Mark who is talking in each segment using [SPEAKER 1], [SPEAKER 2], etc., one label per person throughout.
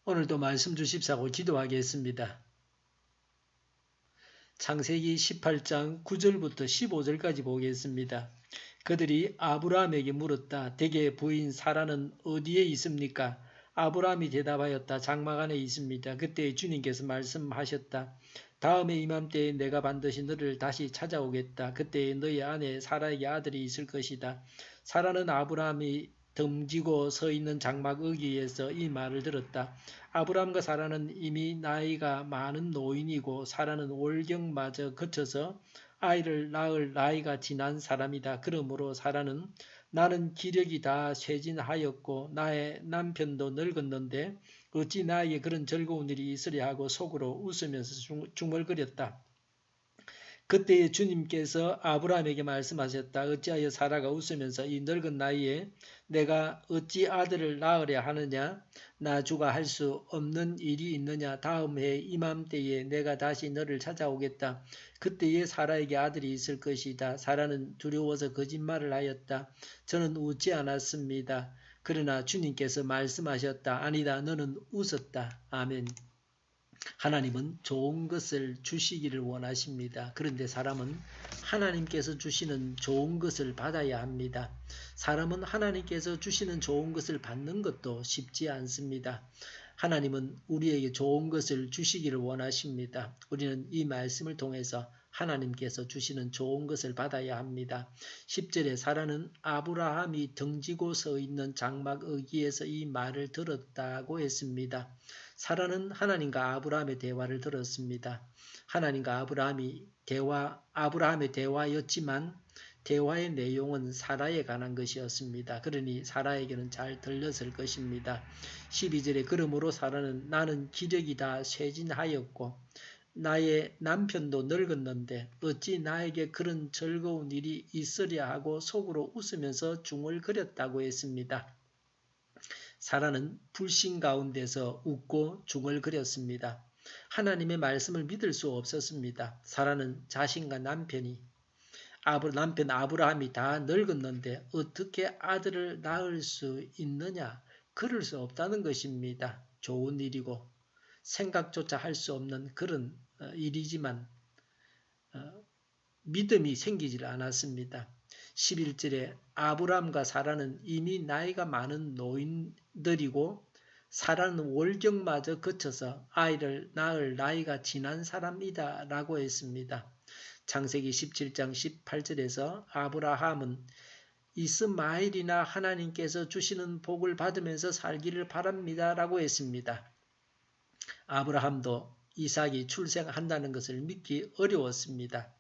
[SPEAKER 1] 오늘도 말씀 주십사고 기도하겠습니다. 창세기 18장 9절부터 15절까지 보겠습니다. 그들이 아브라함에게 물었다. 대개 부인 사라는 어디에 있습니까? 아브라함이 대답하였다. 장막 안에 있습니다. 그때 주님께서 말씀하셨다. 다음에 이맘때에 내가 반드시 너를 다시 찾아오겠다. 그때 너희 아내 사라에게 아들이 있을 것이다. 사라는 아브라함이 덤지고 서 있는 장막 어귀에서 이 말을 들었다. 아브라함과 사라는 이미 나이가 많은 노인이고 사라는 월경마저 거쳐서 아이를 낳을 나이가 지난 사람이다. 그러므로 사라는 나는 기력이 다 쇠진하였고 나의 남편도 늙었는데 어찌 나에게 그런 즐거운 일이 있으랴 하고 속으로 웃으면서 중얼거렸다. 그때에 주님께서 아브라함에게 말씀하셨다. 어찌하여 사라가 웃으면서 이 늙은 나이에 내가 어찌 아들을 낳으려 하느냐? 나주가 할 수 없는 일이 있느냐? 다음 해 이맘때에 내가 다시 너를 찾아오겠다. 그때에 사라에게 아들이 있을 것이다. 사라는 두려워서 거짓말을 하였다. 저는 웃지 않았습니다. 그러나 주님께서 말씀하셨다. 아니다. 너는 웃었다. 아멘. 하나님은 좋은 것을 주시기를 원하십니다. 그런데 사람은 하나님께서 주시는 좋은 것을 받아야 합니다. 사람은 하나님께서 주시는 좋은 것을 받는 것도 쉽지 않습니다. 하나님은 우리에게 좋은 것을 주시기를 원하십니다. 우리는 이 말씀을 통해서 하나님께서 주시는 좋은 것을 받아야 합니다. 10절에 사라는 아브라함이 등지고 서 있는 장막 어귀에서 이 말을 들었다고 했습니다. 사라는 하나님과 아브라함의 대화를 들었습니다. 하나님과 아브라함의 대화였지만 대화의 내용은 사라에 관한 것이었습니다. 그러니 사라에게는 잘 들렸을 것입니다. 12절에 그러므로 사라는 나는 기력이 다 쇠진하였고 나의 남편도 늙었는데 어찌 나에게 그런 즐거운 일이 있으랴 하고 속으로 웃으면서 중얼거렸다고 했습니다. 사라는 불신 가운데서 웃고 중얼거렸습니다. 하나님의 말씀을 믿을 수 없었습니다. 사라는 자신과 남편 아브라함이 다 늙었는데 어떻게 아들을 낳을 수 있느냐? 그럴 수 없다는 것입니다. 좋은 일이고 생각조차 할 수 없는 그런 일이지만 믿음이 생기질 않았습니다. 11절에 아브라함과 사라는 이미 나이가 많은 노인들이고 사라는 월경마저 거쳐서 아이를 낳을 나이가 지난 사람이다 라고 했습니다. 창세기 17장 18절에서 아브라함은 이스마엘이나 하나님께서 주시는 복을 받으면서 살기를 바랍니다 라고 했습니다. 아브라함도 이삭이 출생한다는 것을 믿기 어려웠습니다.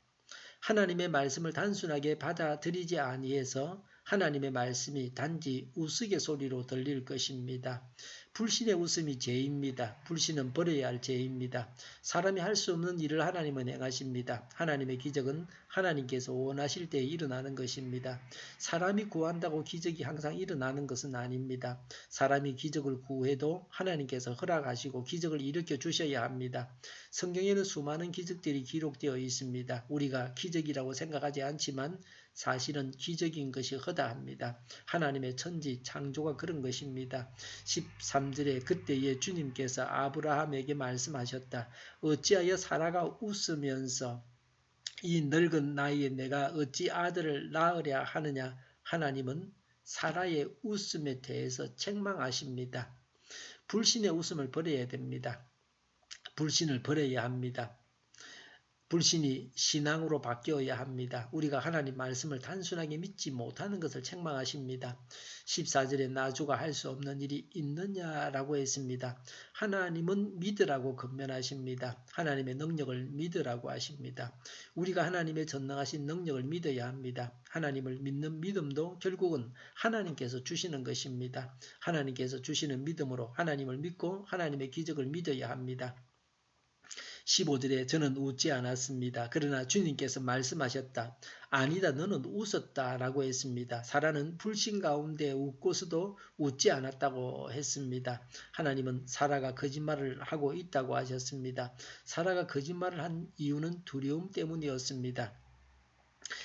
[SPEAKER 1] 하나님의 말씀을 단순하게 받아들이지 아니해서 하나님의 말씀이 단지 우스갯소리로 들릴 것입니다. 불신의 웃음이 죄입니다. 불신은 버려야 할 죄입니다. 사람이 할 수 없는 일을 하나님은 행하십니다. 하나님의 기적은 하나님께서 원하실 때에 일어나는 것입니다. 사람이 구한다고 기적이 항상 일어나는 것은 아닙니다. 사람이 기적을 구해도 하나님께서 허락하시고 기적을 일으켜 주셔야 합니다. 성경에는 수많은 기적들이 기록되어 있습니다. 우리가 기적이라고 생각하지 않지만 사실은 기적인 것이 허다합니다. 하나님의 천지 창조가 그런 것입니다. 13절에 그때에 주님께서 아브라함에게 말씀하셨다. 어찌하여 사라가 웃으면서 이 늙은 나이에 내가 어찌 아들을 낳으랴 하느냐? 하나님은 사라의 웃음에 대해서 책망하십니다. 불신의 웃음을 버려야 됩니다. 불신을 버려야 합니다. 불신이 신앙으로 바뀌어야 합니다. 우리가 하나님 말씀을 단순하게 믿지 못하는 것을 책망하십니다. 14절에 나주가 할 수 없는 일이 있느냐라고 했습니다. 하나님은 믿으라고 권면하십니다. 하나님의 능력을 믿으라고 하십니다. 우리가 하나님의 전능하신 능력을 믿어야 합니다. 하나님을 믿는 믿음도 결국은 하나님께서 주시는 것입니다. 하나님께서 주시는 믿음으로 하나님을 믿고 하나님의 기적을 믿어야 합니다. 15절에 저는 웃지 않았습니다. 그러나 주님께서 말씀하셨다. 아니다 너는 웃었다 라고 했습니다. 사라는 불신 가운데 웃고서도 웃지 않았다고 했습니다. 하나님은 사라가 거짓말을 하고 있다고 하셨습니다. 사라가 거짓말을 한 이유는 두려움 때문이었습니다.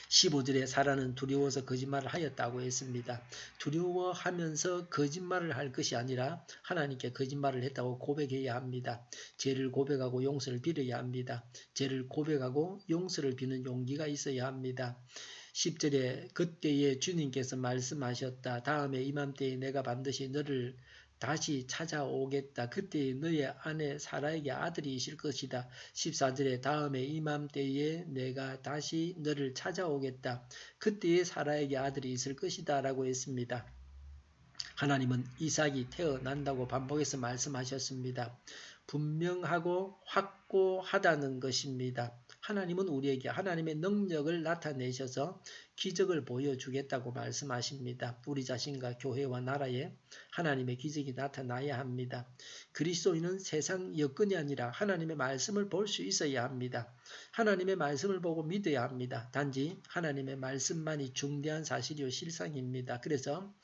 [SPEAKER 1] 15절에 사라는 두려워서 거짓말을 하였다고 했습니다. 두려워하면서 거짓말을 할 것이 아니라 하나님께 거짓말을 했다고 고백해야 합니다. 죄를 고백하고 용서를 빌어야 합니다. 죄를 고백하고 용서를 비는 용기가 있어야 합니다. 10절에 그때에 주님께서 말씀하셨다. 다음에 이맘때에 내가 반드시 너를 다시 찾아오겠다. 그때 너의 아내 사라에게 아들이 있을 것이다. 14절에 다음에 이맘때에 내가 다시 너를 찾아오겠다. 그때에 사라에게 아들이 있을 것이다 라고 했습니다. 하나님은 이삭이 태어난다고 반복해서 말씀하셨습니다. 분명하고 확고하다는 것입니다. 하나님은 우리에게 하나님의 능력을 나타내셔서 기적을 보여주겠다고 말씀하십니다. 우리 자신과 교회와 나라에 하나님의 기적이 나타나야 합니다. 그리스도인은 세상 여건이 아니라 하나님의 말씀을 볼 수 있어야 합니다. 하나님의 말씀을 보고 믿어야 합니다. 단지 하나님의 말씀만이 중대한 사실이요 실상입니다. 그래서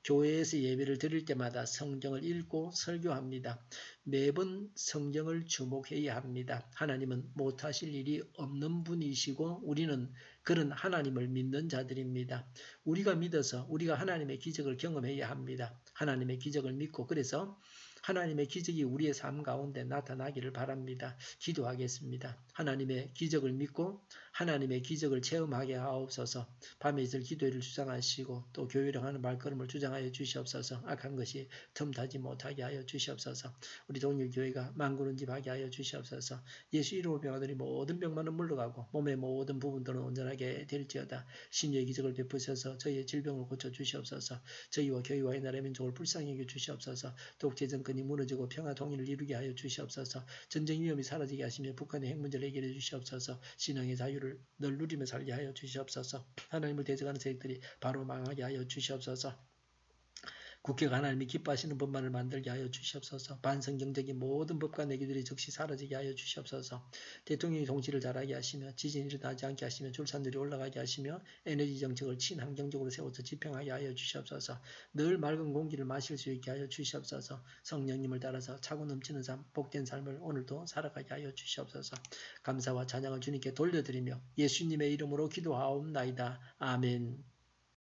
[SPEAKER 1] 교회에서 예배를 드릴 때마다 성경을 읽고 설교합니다. 매번 성경을 주목해야 합니다. 하나님은 못하실 일이 없는 분이시고 우리는 그런 하나님을 믿는 자들입니다. 우리가 믿어서 우리가 하나님의 기적을 경험해야 합니다. 하나님의 기적을 믿고 그래서 하나님의 기적이 우리의 삶 가운데 나타나기를 바랍니다. 기도하겠습니다. 하나님의 기적을 믿고 하나님의 기적을 체험하게 하옵소서. 밤에 있을 기도를 주장하시고 또 교회를 하는 말걸음을 주장하여 주시옵소서. 악한 것이 틈타지 못하게 하여 주시옵소서. 우리 동일교회가 만군은집하게 하여 주시옵소서. 예수 이름으로 병하더니 모든 병만은 물러가고 몸의 모든 부분들은 온전하게 될지어다. 신유의 기적을 베푸셔서 저희의 질병을 고쳐 주시옵소서. 저희와 교회와 이 나라의 민족을 불쌍히 여겨 주시옵소서. 독재 정권이 무너지고 평화 통일을 이루게 하여 주시옵소서. 전쟁 위험이 사라지게 하시며 북한의 핵 문제를 해결해 주시옵소서. 신앙의 자유를 늘 누리며 살게 하여 주시옵소서. 하나님을 대적하는 세력들이 바로 망하게 하여 주시옵소서. 국회가 하나님이 기뻐하시는 법만을 만들게 하여 주시옵소서. 반성경적인 모든 법과 내기들이 즉시 사라지게 하여 주시옵소서. 대통령이 통치를 잘하게 하시며 지진이 일어나지 않게 하시며 출산율이 올라가게 하시며 에너지 정책을 친환경적으로 세워서 집행하게 하여 주시옵소서. 늘 맑은 공기를 마실 수 있게 하여 주시옵소서. 성령님을 따라서 차고 넘치는 삶, 복된 삶을 오늘도 살아가게 하여 주시옵소서. 감사와 찬양을 주님께 돌려드리며 예수님의 이름으로 기도하옵나이다. 아멘.